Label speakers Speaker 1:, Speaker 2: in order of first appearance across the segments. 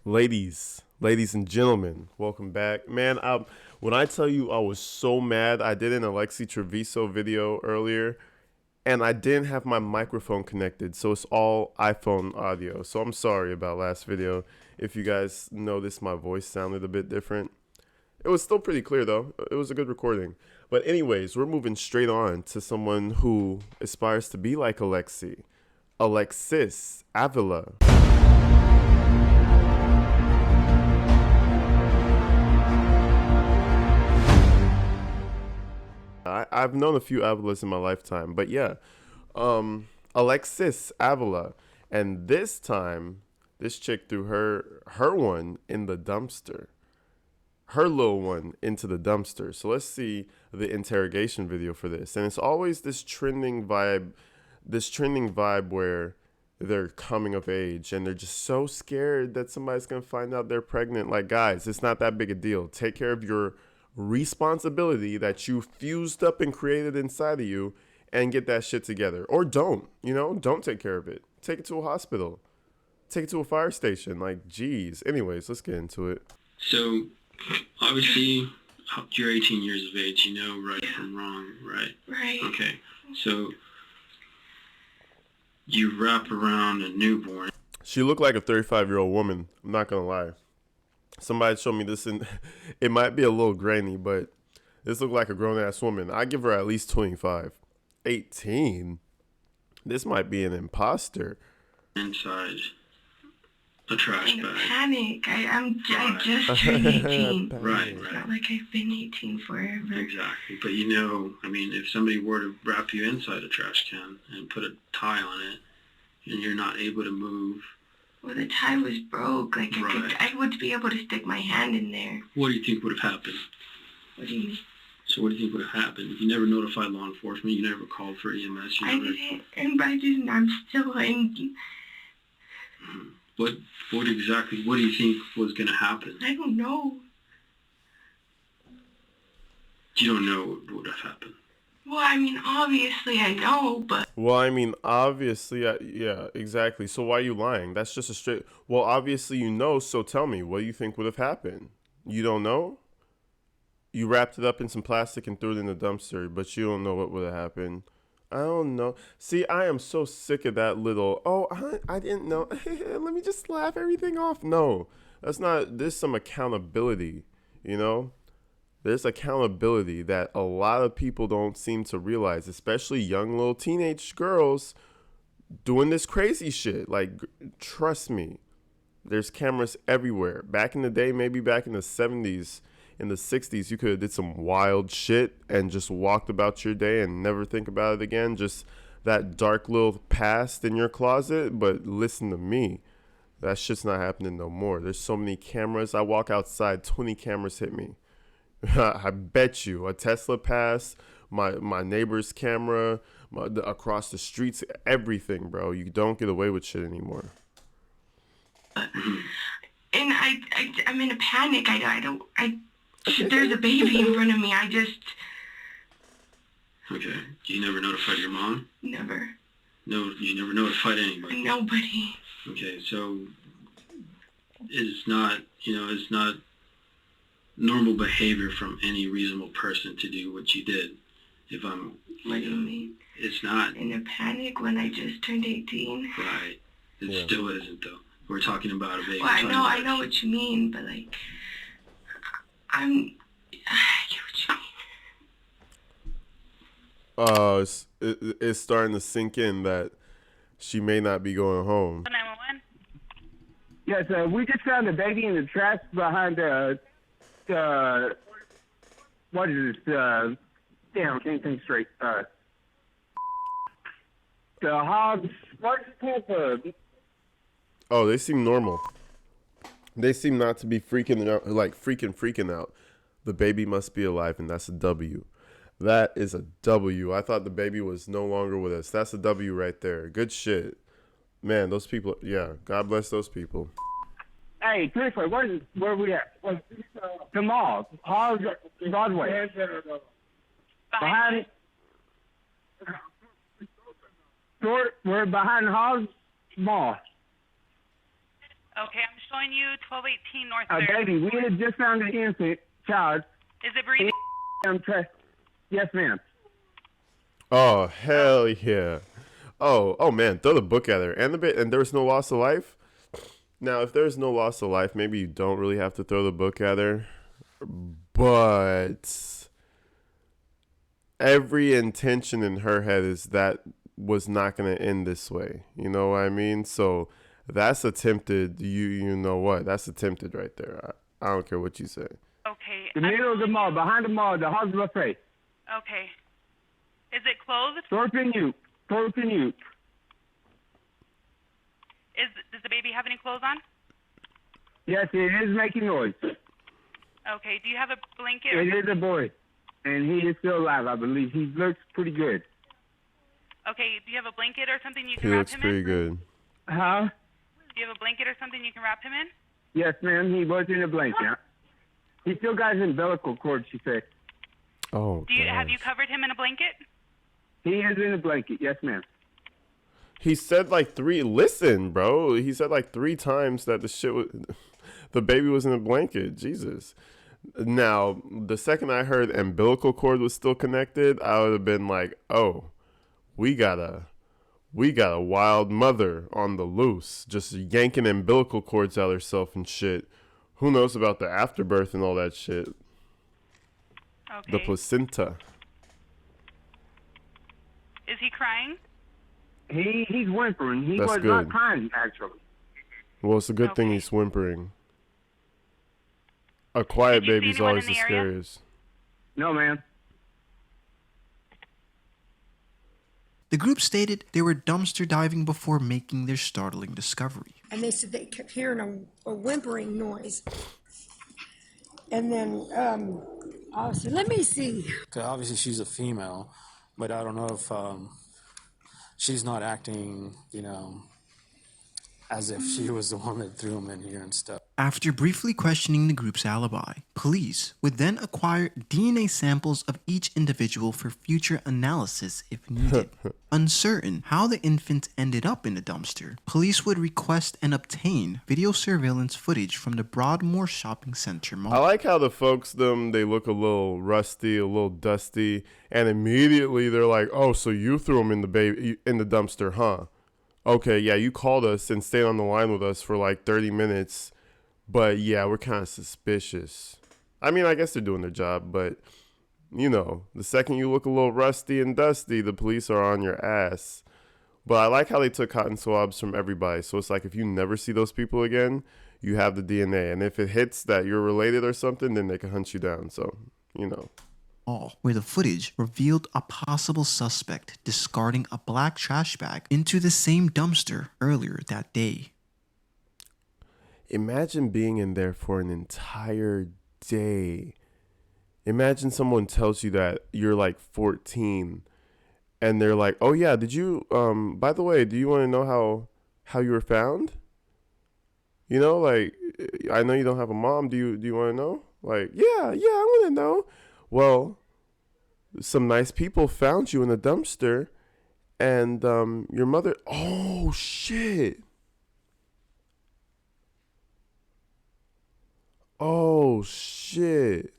Speaker 1: Ladies and gentlemen, welcome back. Man, when I tell you I was so mad, I did an Alexis Treviso video earlier and I didn't have my microphone connected, so it's all iPhone audio. So I'm sorry about last video. If you guys noticed my voice sounded a bit different. It was still pretty clear though. It was a good recording. But anyways, we're moving straight on to someone who aspires to be like Alexis. Alexis Avila. I've known a few Avilas in my lifetime, but yeah, Alexis Avila, and this time, this chick threw her one in the dumpster, her little one into the dumpster. So let's see the interrogation video for this, and it's always this trending vibe where they're coming of age and they're just so scared that somebody's gonna find out they're pregnant. Like, guys, it's not that big a deal. Take care of your responsibility that you fused up and created inside of you and get that shit together. Or don't take care of it. Take it to a hospital. Take it to a fire station. Like, geez. Anyways, let's get into it.
Speaker 2: So, obviously, you're 18 years of age. You know right from wrong, right?
Speaker 3: Right.
Speaker 2: Okay. So, you wrap around a newborn.
Speaker 1: She looked like a 35-year-old woman. I'm not going to lie. Somebody showed me this, and it might be a little grainy, but this looked like a grown-ass woman. I give her at least 25. 18? This might be an imposter.
Speaker 2: Inside a trash
Speaker 3: In a
Speaker 2: bag.
Speaker 3: panic. I just turned 18.
Speaker 2: Right.
Speaker 3: It's not like I've been 18 forever.
Speaker 2: Exactly. But if somebody were to wrap you inside a trash can and put a tie on it, and you're not able to move.
Speaker 3: Well, the tie was broke. Like,
Speaker 2: Right.
Speaker 3: I would be able to stick my hand in there.
Speaker 2: What do you think would have happened?
Speaker 3: What do you mean?
Speaker 2: So what do you think would have happened? You never notified law enforcement. You never called for EMS.
Speaker 3: I didn't, and I'm still in.
Speaker 2: What do you think was going to happen?
Speaker 3: I don't know.
Speaker 2: You don't know what would have happened.
Speaker 3: Well, I mean, obviously I know, but...
Speaker 1: Well, I mean, obviously, yeah, exactly. So why are you lying? That's just a straight... Well, obviously you know, so tell me, what do you think would have happened? You don't know? You wrapped it up in some plastic and threw it in the dumpster, but you don't know what would have happened. I don't know. See, I am so sick of that little, I didn't know. Let me just laugh everything off. No, that's not... There's some accountability, you know? There's accountability that a lot of people don't seem to realize, especially young little teenage girls doing this crazy shit. Like, trust me, there's cameras everywhere. Back in the day, maybe back in the 70s, in the 60s, you could have did some wild shit and just walked about your day and never think about it again. Just that dark little past in your closet. But listen to me, that shit's not happening no more. There's so many cameras. I walk outside, 20 cameras hit me. I bet you a Tesla pass, my neighbor's camera, across the streets, everything, bro. You don't get away with shit anymore.
Speaker 3: And I'm in a panic. There's a baby in front of me.
Speaker 2: Okay. You never notified your mom?
Speaker 3: Never.
Speaker 2: No, you never notified anybody?
Speaker 3: Nobody.
Speaker 2: Okay, so it's not normal behavior from any reasonable person to do what you did.
Speaker 3: What do you mean?
Speaker 2: It's not.
Speaker 3: In a panic when I just turned 18?
Speaker 2: Right. It
Speaker 1: Yeah.
Speaker 2: still isn't, though. We're talking about a baby.
Speaker 3: Well, I know what you mean, but like, I get what you mean.
Speaker 1: It's starting to sink in that she may not be going home.
Speaker 4: 911?
Speaker 5: Yes, we just found a baby in the trash behind what is this? Damn, I can't think straight. The hogs. What's it called?
Speaker 1: Oh, they seem normal. They seem not to be freaking out. The baby must be alive, and that's a W. That is a W. I thought the baby was no longer with us. That's a W right there. Good shit. Man, those people, yeah, God bless those people.
Speaker 5: Hey, seriously, where are we at? The mall. Hogs, Broadway. Behind. We're behind Hogs Mall.
Speaker 4: Okay, I'm just showing you 1218 North 3rd.
Speaker 5: Baby, we had just found an infant child.
Speaker 4: Is it breathing?
Speaker 5: Yes, ma'am.
Speaker 1: Oh, hell yeah. Oh man, throw the book at her. And there was no loss of life? Now, if there's no loss of life, maybe you don't really have to throw the book at her. But every intention in her head is that was not going to end this way. You know what I mean? So that's attempted. You know what? That's attempted right there. I don't care what you say.
Speaker 4: Okay.
Speaker 5: The middle of the mall, behind the mall, the house buffet.
Speaker 4: Okay. Is it closed?
Speaker 5: Thorpe and you.
Speaker 4: Does the baby have any clothes on?
Speaker 5: Yes, it is making noise.
Speaker 4: Okay. Do you have a blanket?
Speaker 5: It is a boy, and he is still alive, I believe. He looks pretty good.
Speaker 4: Okay. Do you have a blanket or something you
Speaker 1: He
Speaker 4: can wrap
Speaker 1: looks
Speaker 4: him
Speaker 1: pretty
Speaker 4: in?
Speaker 1: good.
Speaker 5: Huh?
Speaker 4: Do you have a blanket or something you can wrap him in?
Speaker 5: Yes, ma'am. He was in a blanket. He still got his umbilical cord, she said.
Speaker 1: Oh,
Speaker 4: Have you covered him in a blanket?
Speaker 5: He is in a blanket. Yes, ma'am.
Speaker 1: He said like listen, bro. He said like 3 times that the baby was in a blanket. Jesus. Now, the second I heard umbilical cord was still connected, I would have been like, oh, we got a wild mother on the loose, just yanking umbilical cords out herself and shit. Who knows about the afterbirth and all that shit?
Speaker 4: Okay.
Speaker 1: The placenta.
Speaker 4: Is he crying?
Speaker 5: He's whimpering. He
Speaker 1: That's
Speaker 5: was
Speaker 1: good.
Speaker 5: not crying, actually.
Speaker 1: Well, it's a good thing he's whimpering. A quiet
Speaker 4: Did you see
Speaker 1: baby's
Speaker 4: anyone
Speaker 1: always
Speaker 4: in
Speaker 1: the
Speaker 4: the area?
Speaker 1: scariest.
Speaker 5: No, ma'am.
Speaker 6: The group stated they were dumpster diving before making their startling discovery.
Speaker 7: And they said they kept hearing a whimpering noise. And then I said, let me see.
Speaker 8: Obviously, she's a female, but I don't know if she's not acting, as if she was the one that threw him in here and stuff.
Speaker 6: After briefly questioning the group's alibi, police would then acquire DNA samples of each individual for future analysis if needed. Uncertain how the infant ended up in the dumpster, police would request and obtain video surveillance footage from the Broadmoor Shopping Center mall.
Speaker 1: I like how the folks, they look a little rusty, a little dusty, and immediately they're like, oh, so you threw him in the dumpster, huh? Okay, yeah, you called us and stayed on the line with us for like 30 minutes. But yeah, we're kind of suspicious. I mean, I guess they're doing their job, but the second you look a little rusty and dusty, the police are on your ass. But I like how they took cotton swabs from everybody. So it's like if you never see those people again, you have the DNA. And if it hits that you're related or something, then they can hunt you down. So,
Speaker 6: Where the footage revealed a possible suspect discarding a black trash bag into the same dumpster earlier that day.
Speaker 1: Imagine being in there for an entire day. Imagine someone tells you that you're like 14 and they're like, oh yeah, did you, by the way, do you want to know how you were found? Like, I know you don't have a mom. Do you want to know? Like, yeah, I want to know. Well, some nice people found you in a dumpster and your mother, oh shit. Oh shit.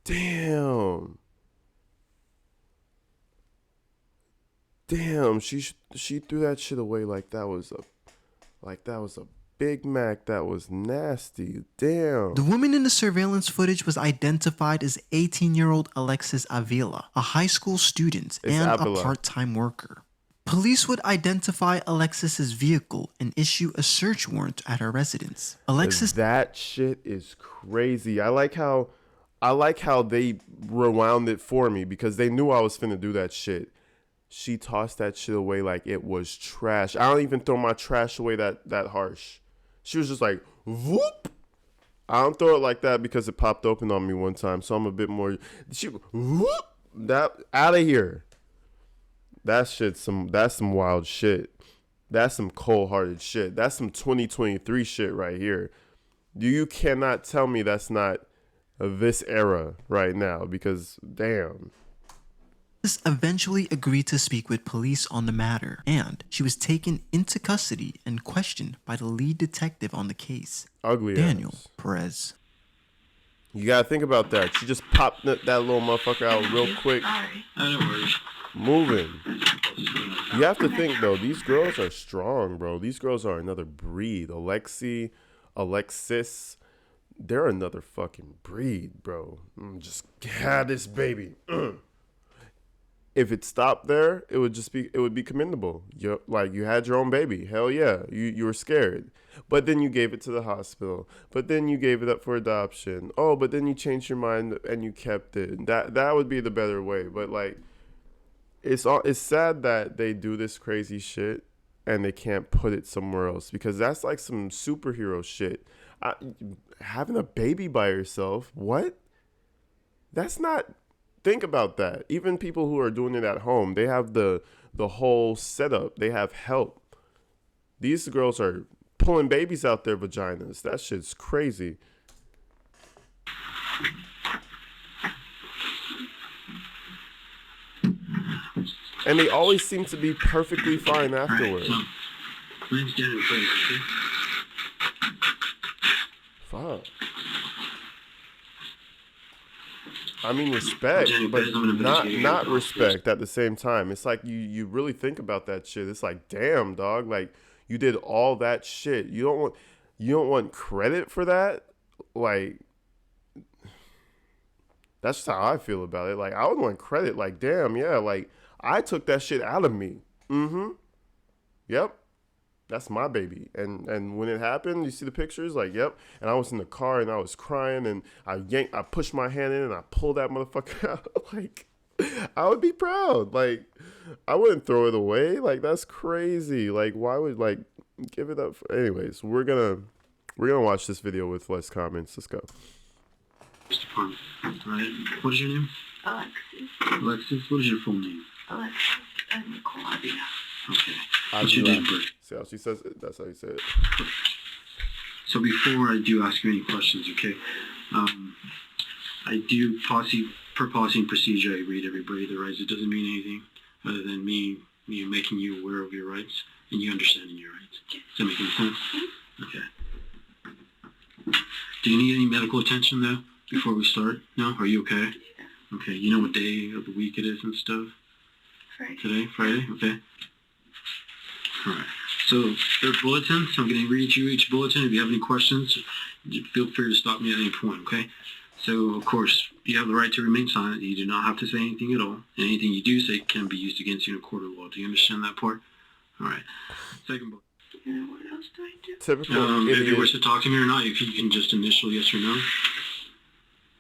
Speaker 1: Damn, she threw that shit away like that was a Big Mac. That was nasty. Damn.
Speaker 6: The woman in the surveillance footage was identified as 18-year-old Alexis Avila, a high school student and
Speaker 1: Avila.
Speaker 6: a part-time worker. Police would identify Alexis's vehicle and issue a search warrant at her residence. Alexis.
Speaker 1: That shit is crazy. I like how they rewound it for me because they knew I was finna do that shit. She tossed that shit away like it was trash. I don't even throw my trash away that harsh. She was just like, whoop. I don't throw it like that because it popped open on me one time, so I'm a bit more. She whoop that out of here. That's some wild shit. That's some cold-hearted shit. That's some 2023 shit right here. You cannot tell me that's not this era right now because damn.
Speaker 6: Alexis eventually agreed to speak with police on the matter, and she was taken into custody and questioned by the lead detective on the case,
Speaker 1: Ugly
Speaker 6: Daniel
Speaker 1: ass.
Speaker 6: Perez.
Speaker 1: You gotta think about that. She just popped that little motherfucker out real quick.
Speaker 3: Sorry.
Speaker 2: I don't worry.
Speaker 1: Moving. You have to think though, these girls are strong, bro. These girls are another breed. Alexis, they're another fucking breed, bro. Just had this baby. If it stopped there, it would be commendable. You had your own baby. Hell yeah. You were scared. But then you gave it to the hospital. But then you gave it up for adoption. Oh, but then you changed your mind and you kept it. That would be the better way. But like it's sad that they do this crazy shit and they can't put it somewhere else, because that's like some superhero shit. Having a baby by yourself, what? That's not. Think about that. Even people who are doing it at home, they have the whole setup. They have help. These girls are pulling babies out their vaginas. That shit's crazy. And they always seem to be perfectly fine afterwards.
Speaker 2: All right, so, mine's down in place, okay?
Speaker 1: Fuck. I mean, respect, but not respect at the same time. It's like you really think about that shit. It's like, damn, dog, like you did all that shit. You don't want credit for that. Like, that's just how I feel about it. Like, I would want credit. Like, damn, yeah, like I took that shit out of me. Yep. That's my baby. And when it happened, you see the pictures? Like, yep. And I was in the car and I was crying and I pushed my hand in and I pulled that motherfucker out. Like, I would be proud. Like, I wouldn't throw it away. Like, that's crazy. Like, why would, like, give it up? Anyways, we're gonna watch this video with less comments. Let's go.
Speaker 2: All right. What is your name?
Speaker 3: Alexis.
Speaker 2: Alexis. What is your full name?
Speaker 3: Alexis Nicole Avila.
Speaker 2: Okay. What's your date of birth?
Speaker 1: See how she says it? That's how you say it.
Speaker 2: So before I do ask you any questions, okay, I do per policy and procedure, I read everybody the rights. It doesn't mean anything other than me making you aware of your rights and you understanding your rights. Does that make any sense? Okay. Do you need any medical attention though before we start? No? Are you okay?
Speaker 3: Yeah.
Speaker 2: Okay. You know what day of the week it is and stuff?
Speaker 3: Friday.
Speaker 2: Today? Friday? Okay. Alright, so there are bulletins. I'm going to read you each bulletin. If you have any questions, feel free to stop me at any point, okay? So, of course, you have the right to remain silent. You do not have to say anything at all. And anything you do say can be used against you in a court of law. Do you understand that part? Alright. Second bulletin.
Speaker 3: You know what else do I do?
Speaker 1: Typical
Speaker 2: If you
Speaker 1: idiot.
Speaker 2: wish to talk to me or not, you can just initial yes or no.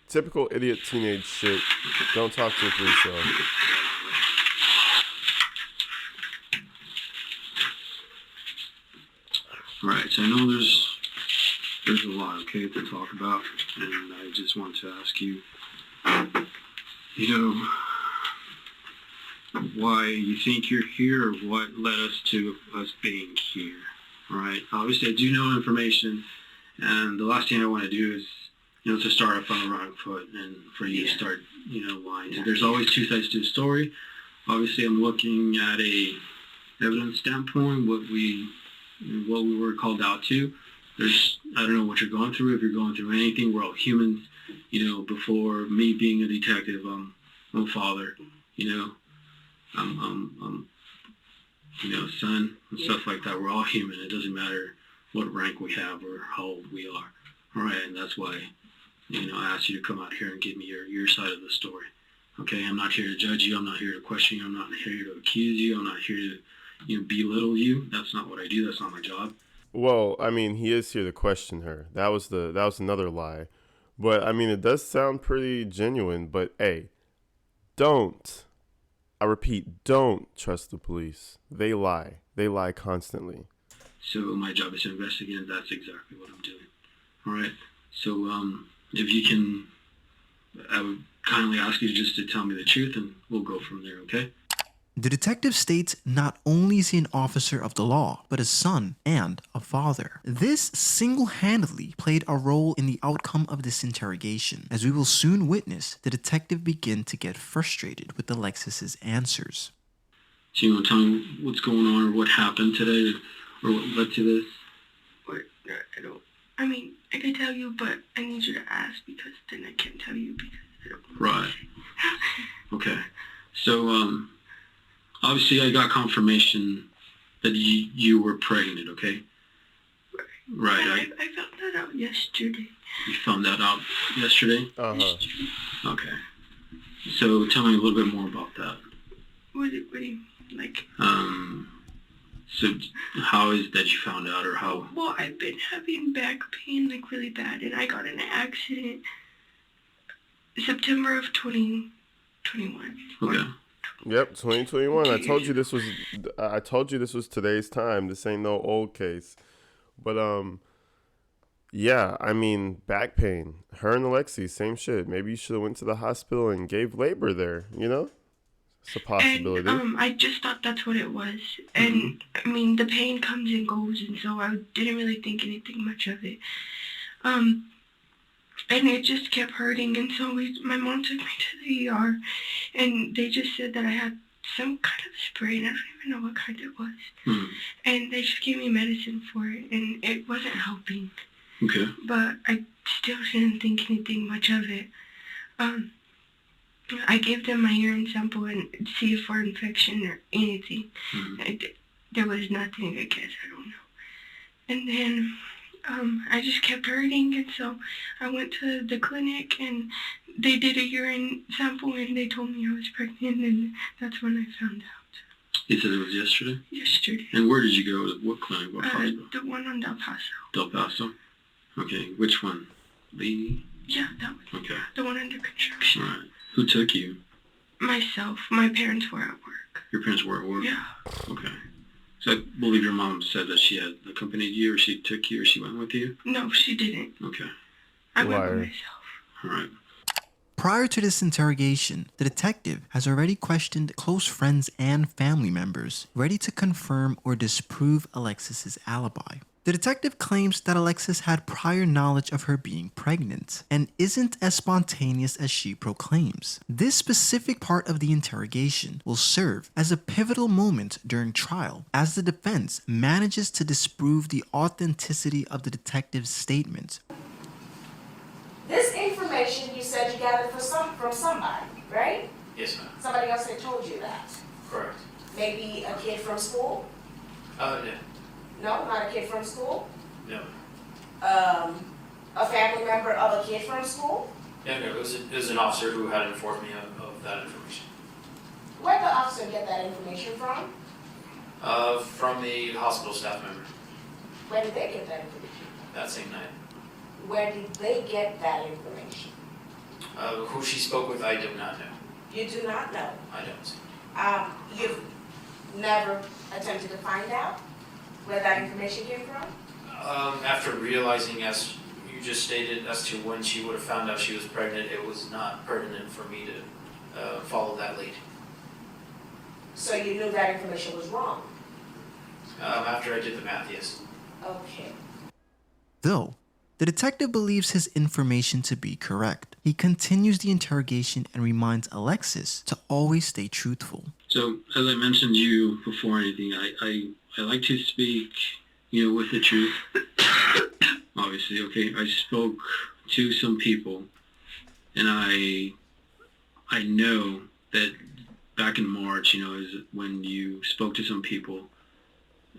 Speaker 1: Typical idiot teenage shit. Don't talk to the police, though.
Speaker 2: Right, so I know there's a lot, okay, to talk about, and I just want to ask you, why you think you're here, or what led us to us being here, right? Obviously, I do know information, and the last thing I want to do is, to start off on the wrong foot, and for you to start, lying. So there's always two sides to the story. Obviously, I'm looking at a evidence standpoint, what we were called out to. I don't know what you're going through. If you're going through anything, we're all humans. Before me being a detective, I'm a father. I'm son and stuff like that. We're all human. It doesn't matter what rank we have or how old we are. All right, and that's why, I asked you to come out here and give me your side of the story. Okay, I'm not here to judge you. I'm not here to question you. I'm not here to accuse you. I'm not here to belittle you. That's not what I do. That's not my job.
Speaker 1: Well, I mean, he is here to question her. That was another lie. But I mean, it does sound pretty genuine, but hey, I repeat, don't trust the police. They lie. They lie constantly.
Speaker 2: So my job is to investigate, and that's exactly what I'm doing. All right. So if you can, I would kindly ask you just to tell me the truth, and we'll go from there, okay?
Speaker 6: The detective states not only is he an officer of the law, but a son and a father. This single-handedly played a role in the outcome of this interrogation, as we will soon witness the detective begin to get frustrated with Alexis's answers.
Speaker 2: So you want to tell me what's going on or what happened today or what led to this?
Speaker 3: I don't. I mean, I could tell you, but I need you to ask because then I can't tell you because I don't know.
Speaker 2: Right. Okay. So, obviously I got confirmation that you were pregnant, okay? Right.
Speaker 3: I found that out yesterday.
Speaker 2: You found that out yesterday?
Speaker 1: Uh-huh.
Speaker 2: Okay. So tell me a little bit more about that.
Speaker 3: What do you like?
Speaker 2: So how is it that you found out or how?
Speaker 3: Well, I've been having back pain like really bad, and I got in an accident September of 2021.
Speaker 2: Okay.
Speaker 1: Yep, 2021. I told you this was today's time. This ain't no old case. But yeah, I mean, back pain. Her and Alexis, same shit. Maybe you should have went to the hospital and gave labor there, you know? It's a possibility.
Speaker 3: And I just thought that's what it was. And I mean, the pain comes and goes, and so I didn't really think anything much of it. And it just kept hurting, and so my mom took me to the ER, and they just said that I had some kind of spray, and I don't even know what kind it was. And they just gave me medicine for it, and it wasn't helping.
Speaker 2: Okay.
Speaker 3: But I still didn't think anything much of it. I gave them my urine sample and see for infection or anything. There was nothing, I guess, I don't know. And then I just kept hurting, and so I went to the clinic, and they did a urine sample, and they told me I was pregnant, and that's when I found out.
Speaker 2: You said it was yesterday?
Speaker 3: Yesterday.
Speaker 2: And where did you go? What clinic? What hospital?
Speaker 3: The one on Del Paso.
Speaker 2: Del Paso? Okay, which one? Lee?
Speaker 3: Yeah, that one.
Speaker 2: Okay.
Speaker 3: The one under construction.
Speaker 2: All right. Who took you?
Speaker 3: Myself. My parents were at work.
Speaker 2: Your parents were at work?
Speaker 3: Yeah.
Speaker 2: Okay. So I believe your mom said that she had accompanied you, or she took you, or she went with you?
Speaker 3: No, she didn't.
Speaker 2: Okay.
Speaker 3: I went by
Speaker 1: Liar.
Speaker 3: myself.
Speaker 2: All right.
Speaker 6: Prior to this interrogation, the detective has already questioned close friends and family members, ready to confirm or disprove Alexis's alibi. The detective claims that Alexis had prior knowledge of her being pregnant and isn't as spontaneous as she proclaims. This specific part of the interrogation will serve as a pivotal moment during trial as the defense manages to disprove the authenticity of the detective's statement.
Speaker 9: This information, you said you got it from somebody, right?
Speaker 10: Yes, ma'am.
Speaker 9: Somebody else had told you that.
Speaker 10: Correct.
Speaker 9: Maybe a kid from school?
Speaker 10: No.
Speaker 9: No, not a kid from school?
Speaker 10: No.
Speaker 9: A family member of a kid from school?
Speaker 10: No, it was an officer who had informed me of that information.
Speaker 9: Where did the officer get that information from?
Speaker 10: From the hospital staff member
Speaker 9: Where did they get that information?
Speaker 10: that same night.
Speaker 9: Where did they get that information?
Speaker 10: Who she spoke with, I do not know.
Speaker 9: You do not know.
Speaker 10: I don't.
Speaker 9: You've never attempted to find out where that information came from?
Speaker 10: After realizing, as you just stated, as to when she would have found out she was pregnant, it was not pertinent for me to follow that lead.
Speaker 9: So you knew that information was wrong?
Speaker 10: After I did the math, yes.
Speaker 9: Okay.
Speaker 6: Though the detective believes his information to be correct, he continues the interrogation and reminds Alexis to always stay truthful.
Speaker 2: So, as I mentioned to you before anything, I like to speak, with the truth. Obviously, okay? I spoke to some people, and I know that back in March, is when you spoke to some people,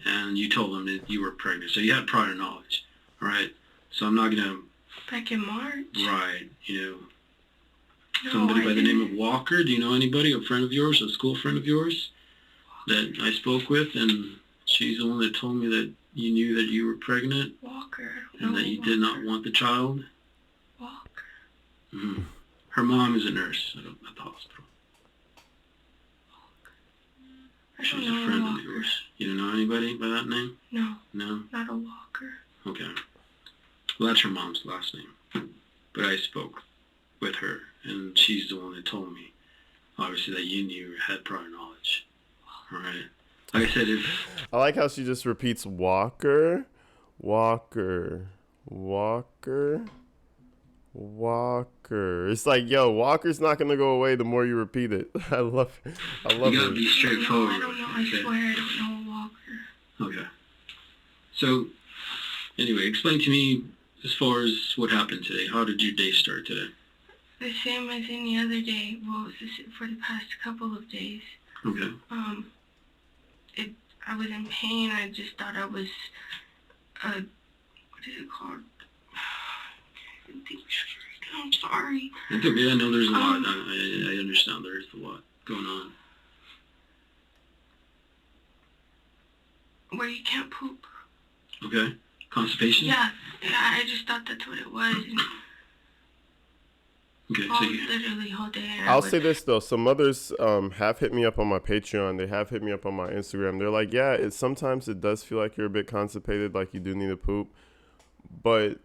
Speaker 2: and you told them that you were pregnant. So you had prior knowledge, all right? So I'm not going to...
Speaker 3: Back in March?
Speaker 2: Right,
Speaker 3: No,
Speaker 2: somebody
Speaker 3: I
Speaker 2: by the
Speaker 3: didn't.
Speaker 2: name of Walker. Do you know anybody, a friend of yours, a school friend of yours that I spoke with? And she's the one that told me that you knew that you were pregnant.
Speaker 3: Walker.
Speaker 2: And that you did not want the child.
Speaker 3: Walker.
Speaker 2: Mm-hmm. Her mom is a nurse at the hospital. She's a friend of yours. You don't know anybody by that name?
Speaker 3: No.
Speaker 2: No?
Speaker 3: Not a Walker.
Speaker 2: Okay. Well, that's her mom's last name. But I spoke with her, and she's the one that told me, obviously, that you knew, had prior knowledge. All right. Like I said, if
Speaker 1: I like how she just repeats Walker, Walker, Walker, Walker. It's like, yo, Walker's not gonna go away the more you repeat it. I love
Speaker 2: you gotta
Speaker 1: it.
Speaker 2: be straightforward.
Speaker 3: I don't know. I
Speaker 2: okay?
Speaker 3: swear I don't know Walker.
Speaker 2: Okay. So, anyway, explain to me as far as what happened today. How did your day start today?
Speaker 3: The same as any other day. Well, for the past couple of days.
Speaker 2: Okay.
Speaker 3: I was in pain. I just thought I was, what is it called? I can't think straight. I'm sorry.
Speaker 2: It's okay. I know there's a lot. I understand there's a lot going on.
Speaker 3: Where you can't poop.
Speaker 2: Okay. Constipation?
Speaker 3: Yeah, I just thought that's what it was. And
Speaker 2: Okay.
Speaker 3: literally whole day.
Speaker 1: I'll say this though, some mothers have hit me up on my Patreon. They have hit me up on my Instagram. They're like, yeah, sometimes it does feel like you're a bit constipated, like you do need to poop, but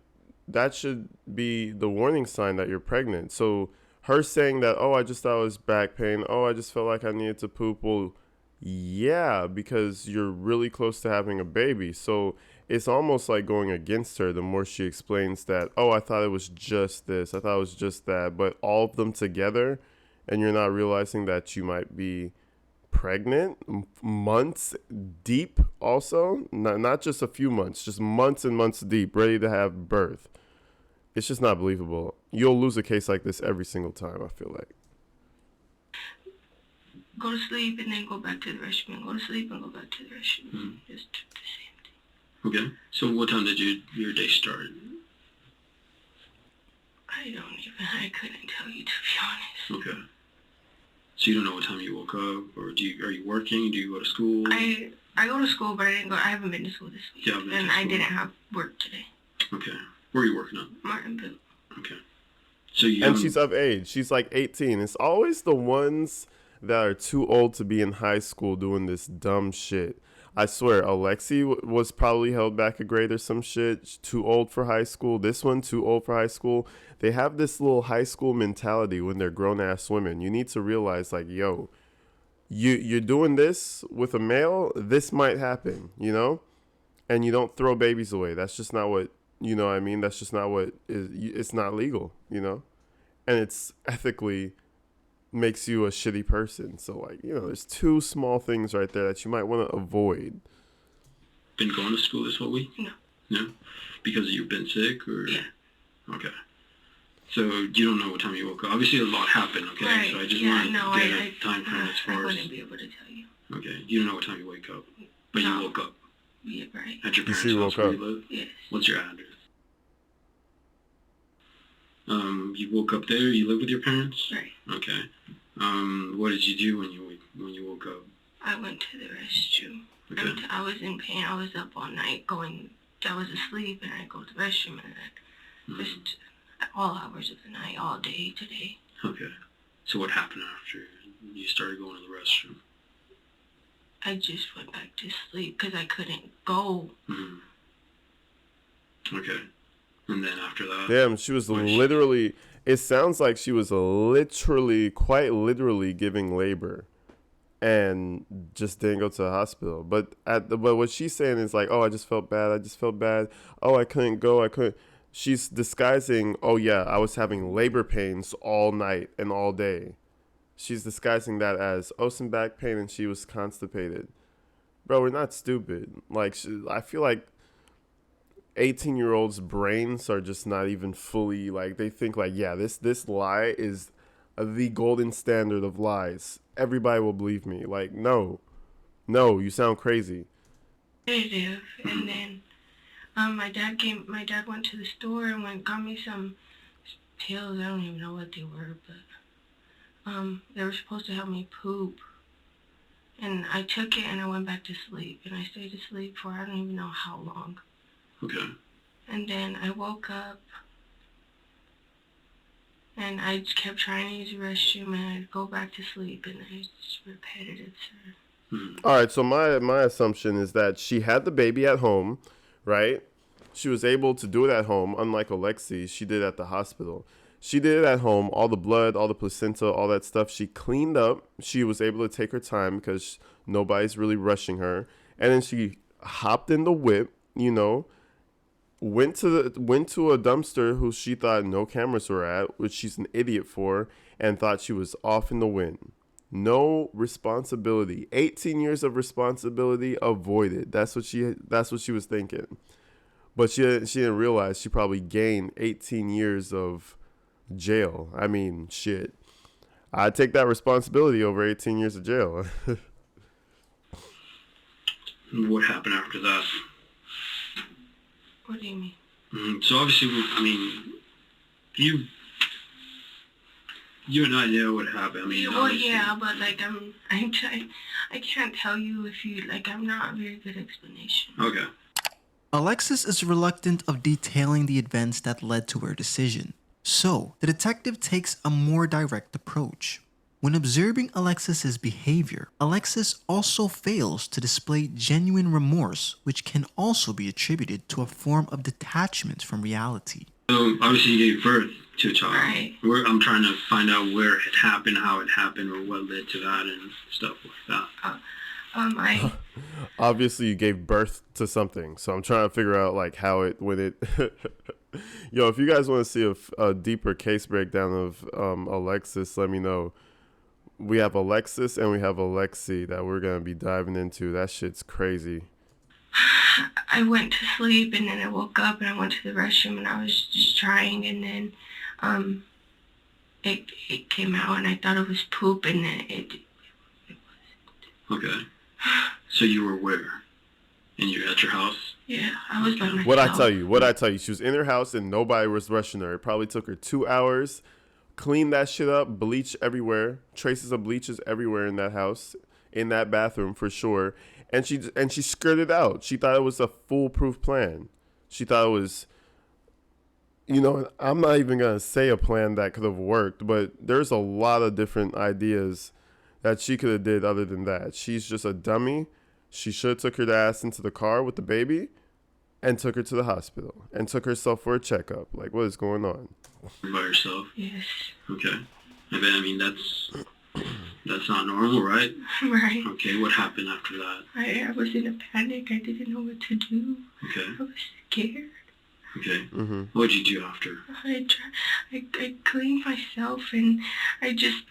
Speaker 1: that should be the warning sign that you're pregnant. So her saying that, oh, I just thought it was back pain. Oh, I just felt like I needed to poop. Well, yeah, because you're really close to having a baby. So it's almost like going against her the more she explains that, oh, I thought it was just this, I thought it was just that, but all of them together, and you're not realizing that you might be pregnant months deep also, not just a few months, just months and months deep, ready to have birth. It's just not believable. You'll lose a case like this every single time, I feel like.
Speaker 3: Go to sleep and then go back to the restroom. Go to sleep and go back to the restroom. Just the same.
Speaker 2: Okay. So what time did your day start?
Speaker 3: I couldn't tell you, to be honest.
Speaker 2: Okay. So you don't know what time you woke up, or are you working? Do you go to school?
Speaker 3: I go to school, but I haven't been to school this week.
Speaker 2: Yeah,
Speaker 3: and I didn't have work today.
Speaker 2: Okay. Where are you working on?
Speaker 3: Martinville.
Speaker 2: Okay. So
Speaker 1: and she's of age. She's like 18. It's always the ones that are too old to be in high school doing this dumb shit. I swear, Alexis was probably held back a grade or some shit. She's too old for high school. This one, too old for high school. They have this little high school mentality when they're grown-ass women. You need to realize, like, yo, you're doing this with a male, this might happen, you know? And you don't throw babies away. That's just not what, you know what I mean? That's just not what it's not legal, you know? And it's ethically makes you a shitty person. So, like, you know, there's two small things right there that you might want to avoid.
Speaker 2: Been going to school this whole week?
Speaker 3: No.
Speaker 2: No? Because you've been sick, or?
Speaker 3: Yeah.
Speaker 2: Okay. So you don't know what time you woke up. Obviously a lot happened, okay?
Speaker 3: Right.
Speaker 2: So I just want to get a time frame as
Speaker 3: I
Speaker 2: far as...
Speaker 3: wouldn't be able to tell you.
Speaker 2: Okay. You don't know what time you wake up. But
Speaker 3: No.
Speaker 2: you woke up.
Speaker 3: Yeah, right.
Speaker 2: At your parents'
Speaker 1: You
Speaker 2: house
Speaker 1: woke
Speaker 2: where
Speaker 1: up.
Speaker 2: you live?
Speaker 3: Yes.
Speaker 2: What's your address? You woke up there? You live with your parents?
Speaker 3: Right.
Speaker 2: Okay. What did you do when you woke up?
Speaker 3: I went to the restroom.
Speaker 2: Okay.
Speaker 3: I was in pain. I was up all night I was asleep, and I go to the restroom, and just all hours of the night, all day today.
Speaker 2: Okay. So what happened after you started going to the restroom?
Speaker 3: I just went back to sleep because I couldn't go.
Speaker 2: Okay. And then after that?
Speaker 1: Damn, she was literally, it sounds like she was literally, quite literally giving labor and just didn't go to the hospital. But what she's saying is like, oh, I just felt bad. Oh, I couldn't go. She's disguising, oh yeah, I was having labor pains all night and all day. She's disguising that as, oh, some back pain, and she was constipated. Bro, we're not stupid. Like, I feel like 18-year-olds' brains are just not even fully, like, they think like, yeah, this lie is the golden standard of lies. Everybody will believe me. Like, no, you sound crazy.
Speaker 3: Negative. And then my dad went to the store and got me some pills. I don't even know what they were, but they were supposed to help me poop. And I took it and I went back to sleep. And I stayed asleep for I don't even know how long.
Speaker 2: Okay.
Speaker 3: And then I woke up and I just kept trying to use the restroom and I'd go back to sleep, and it's just repetitive, sir.
Speaker 1: All right, so my assumption is that she had the baby at home, right? She was able to do it at home, unlike Alexis, she did at the hospital. She did it at home. All the blood, all the placenta, all that stuff. She cleaned up. She was able to take her time because nobody's really rushing her. And then she hopped in the whip, went to a dumpster who she thought no cameras were at, which she's an idiot for, and thought she was off in the wind. No responsibility. 18 years of responsibility avoided. That's what she was thinking. But she didn't realize she probably gained 18 years of jail. I mean, shit. I'd take that responsibility over 18 years of jail.
Speaker 2: What happened after that?
Speaker 3: What do you mean?
Speaker 2: So obviously, I mean, you and I know what happened. I mean,
Speaker 3: Well,
Speaker 2: obviously.
Speaker 3: yeah, but like I can't tell you if you like. I'm not a very good explanation.
Speaker 2: Okay.
Speaker 6: Alexis is reluctant of detailing the events that led to her decision. So, the detective takes a more direct approach. When observing Alexis's behavior, Alexis also fails to display genuine remorse, which can also be attributed to a form of detachment from reality.
Speaker 2: So obviously you gave birth to a child.
Speaker 3: Right.
Speaker 2: I'm trying to find out where it happened, how it happened, or what led to that and stuff like that.
Speaker 3: I
Speaker 1: Obviously, you gave birth to something, so I'm trying to figure out like how it when it. Yo, if you guys want to see a deeper case breakdown of Alexis, let me know. We have Alexis and we have Alexi that we're gonna be diving into. That shit's crazy.
Speaker 3: I went to sleep and then I woke up and I went to the restroom and I was just trying and then it came out and I thought it was poop and then it
Speaker 2: Okay. So you were where? And you're at your house?
Speaker 3: yeah, I was by myself.
Speaker 1: What I tell you, she was in her house and nobody was rushing her. It probably took her 2 hours. Clean that shit up, bleach everywhere, traces of bleaches everywhere in that house, in that bathroom for sure. And she skirted out. She thought it was a foolproof plan. She thought it was, I'm not even gonna say a plan that could have worked, but there's a lot of different ideas that she could have did other than that. She's just a dummy. She should have took her ass into the car with the baby and took her to the hospital and took herself for a checkup. Like, what is going on?
Speaker 2: By yourself?
Speaker 3: Yes.
Speaker 2: Okay. I mean, that's not normal, right?
Speaker 3: Right.
Speaker 2: Okay, what happened after that?
Speaker 3: I was in a panic. I didn't know what to do.
Speaker 2: Okay.
Speaker 3: I was scared.
Speaker 2: Okay.
Speaker 1: Mm-hmm.
Speaker 2: What'd you do after?
Speaker 3: I cleaned myself and I just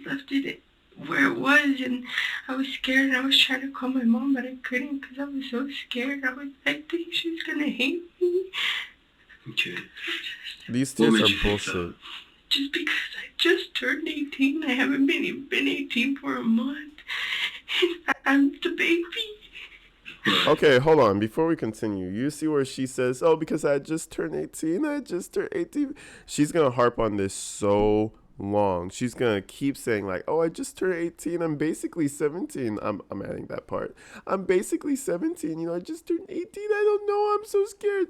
Speaker 3: left it where it was and I was scared and I was trying to call my mom but I couldn't because I was so scared. I think she's gonna hate me.
Speaker 2: Okay.
Speaker 1: These
Speaker 2: What
Speaker 1: tears
Speaker 2: made
Speaker 1: are
Speaker 2: you think
Speaker 1: bullshit.
Speaker 3: Just because I just turned 18. I haven't been 18 for a month. And I'm the baby.
Speaker 2: Right.
Speaker 1: Okay, hold on. Before we continue, you see where she says, "Oh, because I just turned 18. I just turned 18." She's gonna harp on this so long. She's gonna keep saying like, "Oh, I just turned 18. I'm basically 17." I'm adding that part. I'm basically 17. I just turned 18. I don't know. I'm so scared.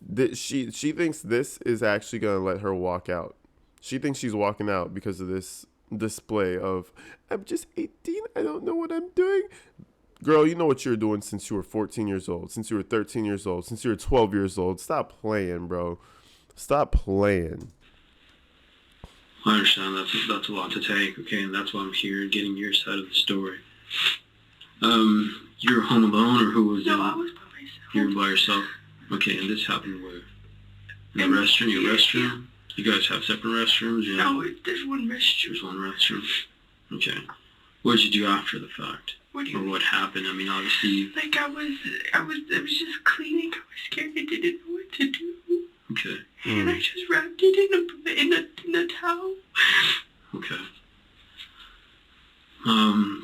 Speaker 1: That she thinks this is actually gonna let her walk out. She thinks she's walking out because of this display of, "I'm just 18. I don't know what I'm doing." Girl, you know what you were doing since you were 14 years old, since you were 13 years old, since you were 12 years old. Stop playing, bro. Stop playing.
Speaker 2: I understand that's a lot to take, okay, and that's why I'm here, getting your side of the story. You were home alone, or who was
Speaker 3: No,
Speaker 2: in?
Speaker 3: I was by myself.
Speaker 2: You were by yourself? Okay, and this happened where? In the restroom? Your restroom? You guys have separate restrooms? Yeah.
Speaker 3: No, there's one restroom.
Speaker 2: There's one restroom. Okay. What did you do after the fact?
Speaker 3: What do you
Speaker 2: Or
Speaker 3: mean?
Speaker 2: what happened? I mean, obviously.
Speaker 3: Like I was just cleaning. I was scared. I didn't know what to do.
Speaker 2: Okay.
Speaker 3: And I just wrapped it in a towel.
Speaker 2: Okay.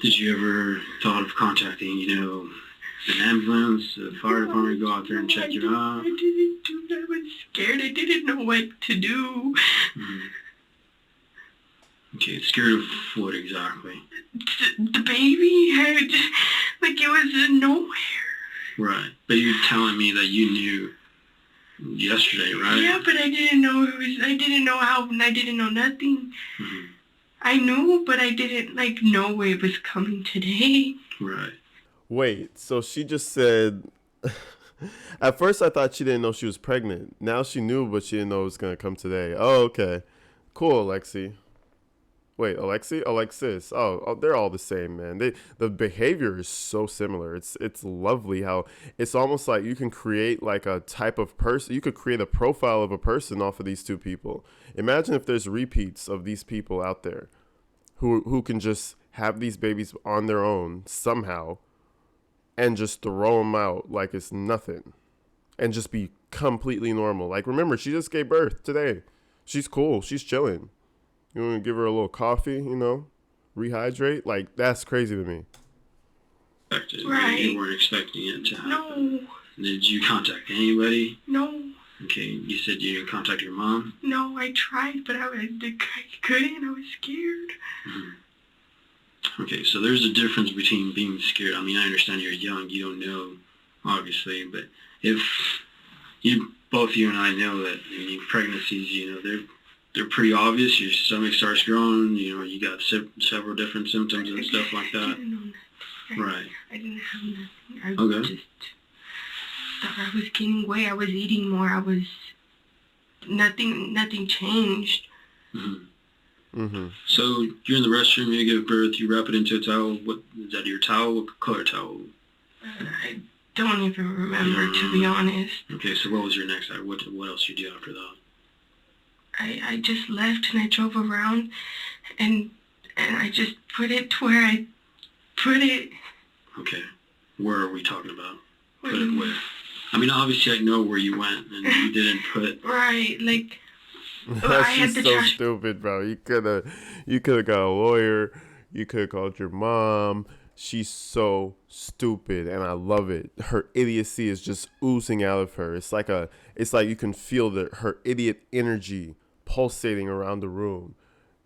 Speaker 2: Did you ever thought of contacting, an ambulance, the fire department, go out there and check you out?
Speaker 3: I didn't do that. I was scared. I didn't know what to do.
Speaker 2: Mm-hmm. Okay, scared of what exactly?
Speaker 3: The baby had, like it was nowhere.
Speaker 2: Right. But you're telling me that you knew yesterday, right?
Speaker 3: Yeah, but I didn't know I didn't know how, and I didn't know nothing.
Speaker 2: Mm-hmm.
Speaker 3: I knew, but I didn't, know it was coming today.
Speaker 2: Right.
Speaker 1: Wait, so she just said, At first, I thought she didn't know she was pregnant. Now she knew, but she didn't know it was gonna come today. Oh, okay. Cool, Alexi. Wait, Alexis. Oh, they're all the same, man. The behavior is so similar. It's lovely how it's almost like you can create like a type of person. You could create a profile of a person off of these two people. Imagine if there's repeats of these people out there who can just have these babies on their own somehow and just throw them out like it's nothing and just be completely normal. Like, remember, she just gave birth today. She's cool. She's chilling. You want to give her a little coffee, rehydrate? Like, that's crazy to me.
Speaker 3: Right.
Speaker 2: You weren't expecting it to happen.
Speaker 3: No.
Speaker 2: Did you contact anybody?
Speaker 3: No.
Speaker 2: Okay, you said you didn't contact your mom?
Speaker 3: No, I tried, but I couldn't. I was scared.
Speaker 2: Mm-hmm. Okay, so there's a difference between being scared. I mean, I understand you're young. You don't know, obviously. But if both you and I know that, I mean, pregnancies, they're pretty obvious. Your stomach starts growing. You got several different symptoms and stuff like that.
Speaker 3: I didn't know nothing.
Speaker 2: Right.
Speaker 3: I didn't have nothing. I just thought I was gaining weight. I was eating more. Nothing changed.
Speaker 2: Mm-hmm.
Speaker 1: Mm-hmm.
Speaker 2: So you're in the restroom, you give birth, you wrap it into a towel. What is that? Your towel? What color towel?
Speaker 3: I don't even remember, to be honest.
Speaker 2: Okay, so what was your next act? What else you do after that?
Speaker 3: I just left and I drove around and I just put it to where I put it.
Speaker 2: Okay. Where are we talking about?
Speaker 3: Put
Speaker 2: it where? I mean, obviously I know where you went and you didn't put...
Speaker 3: Right, like...
Speaker 1: She's so stupid, bro. You could have got a lawyer. You could have called your mom. She's so stupid, and I love it. Her idiocy is just oozing out of her. It's like you can feel her idiot energy pulsating around the room.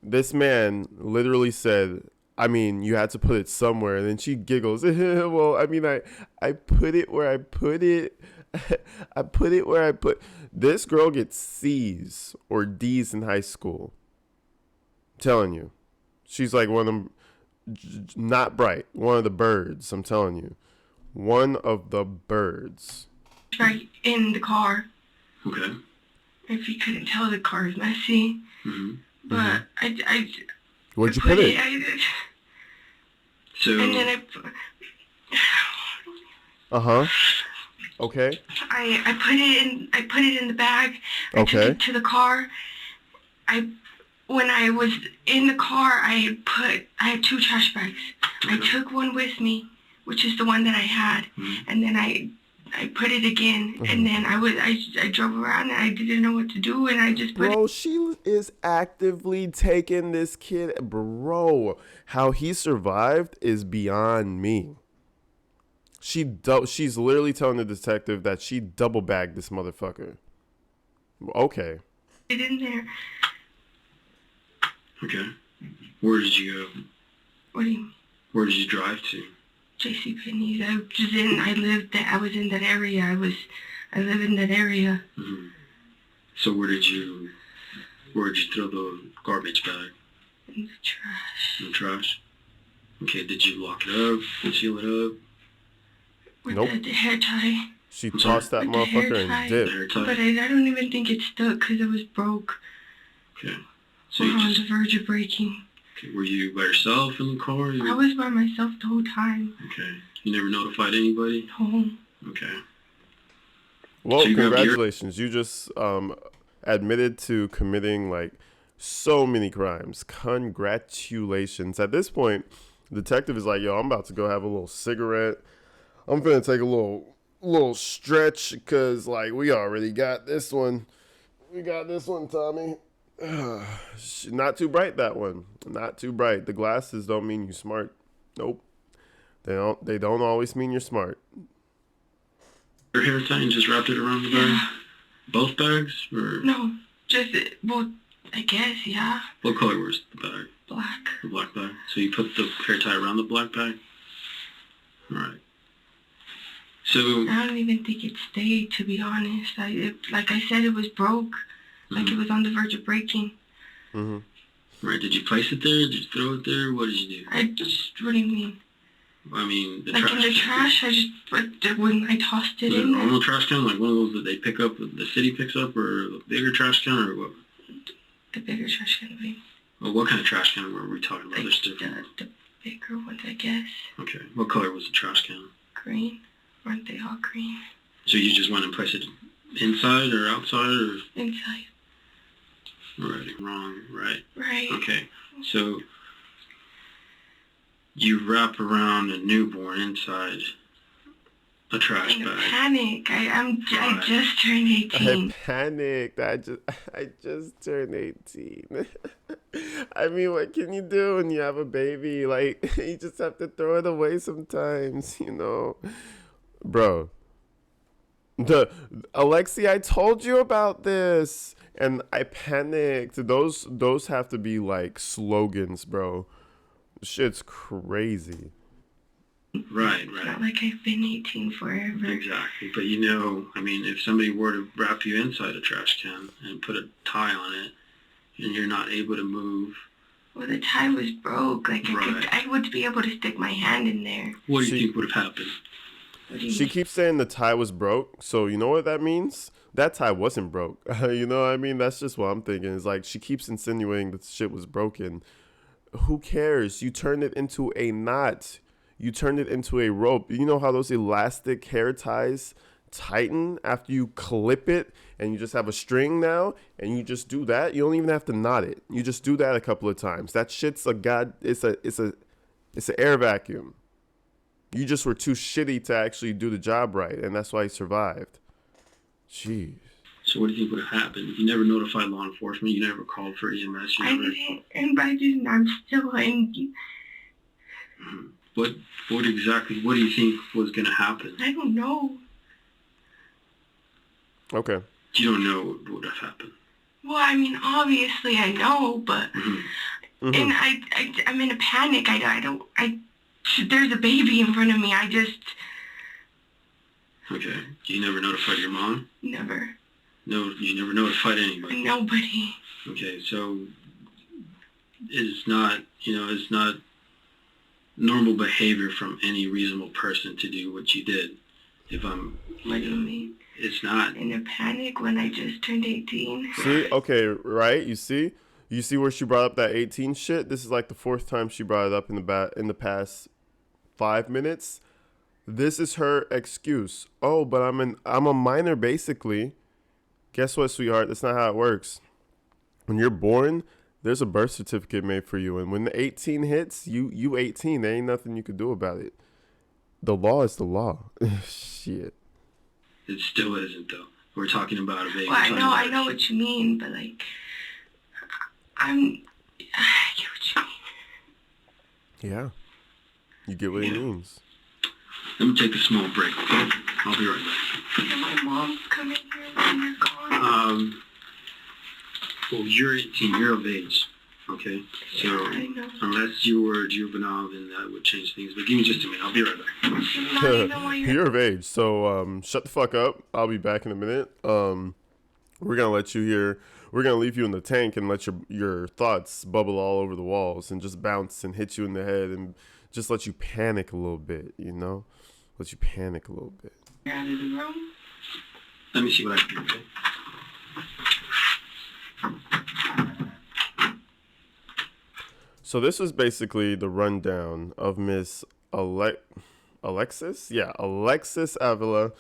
Speaker 1: This man literally said, I mean, you had to put it somewhere, and then she giggles. Well, I mean, I put it where I put it. I put it where I put. This girl gets C's or D's in high school. I'm telling you. She's like one of them, not bright, one of the birds. I'm telling you. One of the birds.
Speaker 3: Right in the car.
Speaker 2: Okay.
Speaker 3: If you couldn't tell, the car is messy.
Speaker 2: Mm-hmm.
Speaker 3: But I
Speaker 1: Where'd you put it?
Speaker 2: So.
Speaker 3: And then
Speaker 1: Okay.
Speaker 3: I put it in the bag. I took it to the car. When I was in the car, I had 2 trash bags.
Speaker 2: Okay.
Speaker 3: I took one with me, which is the one that I had, and then I put it again, and then I drove around and I didn't know what to do, and I just put
Speaker 1: Bro, she is actively taking this kid. Bro, how he survived is beyond me. She's literally telling the detective that she double bagged this motherfucker. Okay.
Speaker 3: it in there.
Speaker 2: Okay. Where did you go?
Speaker 3: What do you mean?
Speaker 2: Where did you drive to?
Speaker 3: JCPenney's. I was in that area. I live in that area.
Speaker 2: Mm-hmm. So where did you throw the garbage bag?
Speaker 3: In the trash.
Speaker 2: In the trash? Okay, did you lock it up? Seal it up?
Speaker 3: With the hair tie.
Speaker 1: She tossed that motherfucker and dipped.
Speaker 3: But I don't even think it stuck because it was broke.
Speaker 2: Okay. So
Speaker 3: We're on the verge of breaking.
Speaker 2: Okay, were you by yourself in the car?
Speaker 3: I was by myself the whole time.
Speaker 2: Okay. You never notified anybody?
Speaker 3: No.
Speaker 2: Okay.
Speaker 1: Well, so congratulations. You just admitted to committing like so many crimes. Congratulations. At this point, the detective is like, yo, I'm about to go have a little cigarette. I'm finna take a little stretch because like we already got this one. We got this one, Tommy. Not too bright, that one. Not too bright. The glasses don't mean you smart. Nope. They don't always mean you're smart.
Speaker 2: Your hair tie and just wrapped it around the bag? Both bags? Or?
Speaker 3: No, just, well, I guess, yeah.
Speaker 2: What color was the bag?
Speaker 3: Black.
Speaker 2: The black bag. So you put the hair tie around the black bag? Alright. So...
Speaker 3: I don't even think it stayed, to be honest. Like I said, it was broke. Like it was on the verge of breaking.
Speaker 2: Mm-hmm. Right, did you place it there? Did you throw it there? What did you do?
Speaker 3: What do you mean?
Speaker 2: I mean, the
Speaker 3: Like
Speaker 2: trash
Speaker 3: in the trash, when I tossed it
Speaker 2: is it a
Speaker 3: in there.
Speaker 2: normal trash can, like one of those that they pick up, the city picks up, or a bigger trash can, or what?
Speaker 3: The bigger trash can be.
Speaker 2: Well, what kind of trash can were we talking about?
Speaker 3: Like
Speaker 2: There's different.
Speaker 3: the bigger ones, I guess.
Speaker 2: Okay. What color was the trash can?
Speaker 3: Green. Aren't they all green?
Speaker 2: So you just went and placed it inside or outside or?
Speaker 3: Inside.
Speaker 2: Right. Wrong. Right.
Speaker 3: Right.
Speaker 2: Okay. So you wrap around a newborn inside a trash
Speaker 3: In a
Speaker 2: bag.
Speaker 3: panic. I just turned
Speaker 1: I
Speaker 3: 18.
Speaker 1: panicked. I just turned 18. I mean, what can you do when you have a baby? Like, you just have to throw it away sometimes, you know? Bro. Alexi, I told you about this. And I panicked. Those have to be like slogans, bro. Shit's crazy.
Speaker 2: Right.
Speaker 3: It's
Speaker 2: Right.
Speaker 3: not like I've been 18 forever.
Speaker 2: Exactly. But you know, I mean, if somebody were to wrap you inside a trash can and put a tie on it, and you're not able to move,
Speaker 3: Well, the tie was broke. Like
Speaker 2: Right.
Speaker 3: I would be able to stick my hand in there.
Speaker 2: what do you
Speaker 1: She-
Speaker 2: think would have happened?
Speaker 3: What do you
Speaker 1: She
Speaker 3: mean?
Speaker 1: keeps saying the tie was broke, so you know what that means? That tie wasn't broke. You know what I mean? That's just what I'm thinking. It's like she keeps insinuating that shit was broken. Who cares? You turned it into a knot. You turned it into a rope. You know how those elastic hair ties tighten after you clip it and you just have a string now and you just do that? You don't even have to knot it. You just do that a couple of times. That shit's it's an air vacuum. You just were too shitty to actually do the job right, and that's why he survived. Jeez.
Speaker 2: So what do you think would have happened? You never notified law enforcement. You never called for EMS. You
Speaker 3: I
Speaker 2: never.
Speaker 3: didn't, and I'm still angry.
Speaker 2: What exactly? What do you think was going to happen?
Speaker 3: I don't know.
Speaker 1: Okay.
Speaker 2: You don't know what would have happened.
Speaker 3: Well, I mean, obviously I know, but
Speaker 1: Mhm.
Speaker 3: and I'm in a panic. There's a baby in front of me. I just
Speaker 2: Okay. You never notified your mom?
Speaker 3: never.
Speaker 2: No, you never notified anybody.
Speaker 3: Nobody.
Speaker 2: Okay, so it's not normal behavior from any reasonable person to do what you did.
Speaker 3: What do you mean?
Speaker 2: It's not.
Speaker 3: In a panic when I just turned 18.
Speaker 1: See? Okay, right? You see? You see where she brought up that 18 shit? This is like the fourth time she brought it up in the past 5 minutes. This is her excuse. Oh, but I'm a minor basically. Guess what, sweetheart? That's not how it works. When you're born, there's a birth certificate made for you, and when the 18 hits, you 18. There ain't nothing you can do about it. The law is the law. Shit.
Speaker 2: It still isn't though. We're talking about a baby.
Speaker 3: Well, I know what you mean, but like, I get what you mean.
Speaker 1: Yeah. You get what it means.
Speaker 2: Let me take a small break, okay? I'll be right back.
Speaker 3: And my mom's coming here when you're gone.
Speaker 2: Well, you're 18, you're of age, okay? So,
Speaker 3: Yeah, I know.
Speaker 2: unless you were juvenile, then that would change things. But give me just a minute, I'll be right back.
Speaker 3: Not even while
Speaker 1: You're of age, so shut the fuck up. I'll be back in a minute. We're gonna let you hear. We're gonna leave you in the tank and let your thoughts bubble all over the walls and just bounce and hit you in the head and just let you panic a little bit. You know, let you panic a little bit.
Speaker 3: you're out of the room.
Speaker 2: Let me see what I can do, okay?
Speaker 1: So this was basically the rundown of Miss Alexis. Yeah, Alexis Avila.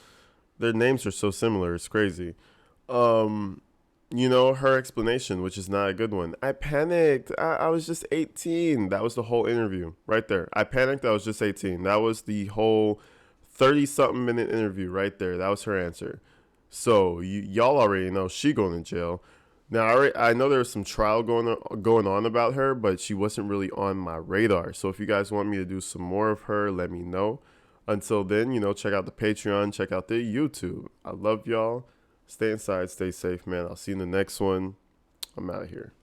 Speaker 1: Their names are so similar. It's crazy. You know, her explanation, which is not a good one. I panicked. I was just 18. That was the whole interview right there. I panicked. I was just 18. That was the whole 30-something minute interview right there. That was her answer. So y'all already know she going to jail. Now, I know there was some trial going on about her, but she wasn't really on my radar. So if you guys want me to do some more of her, let me know. Until then, you know, check out the Patreon, check out the YouTube. I love y'all. Stay inside, stay safe, man. I'll see you in the next one. I'm out of here.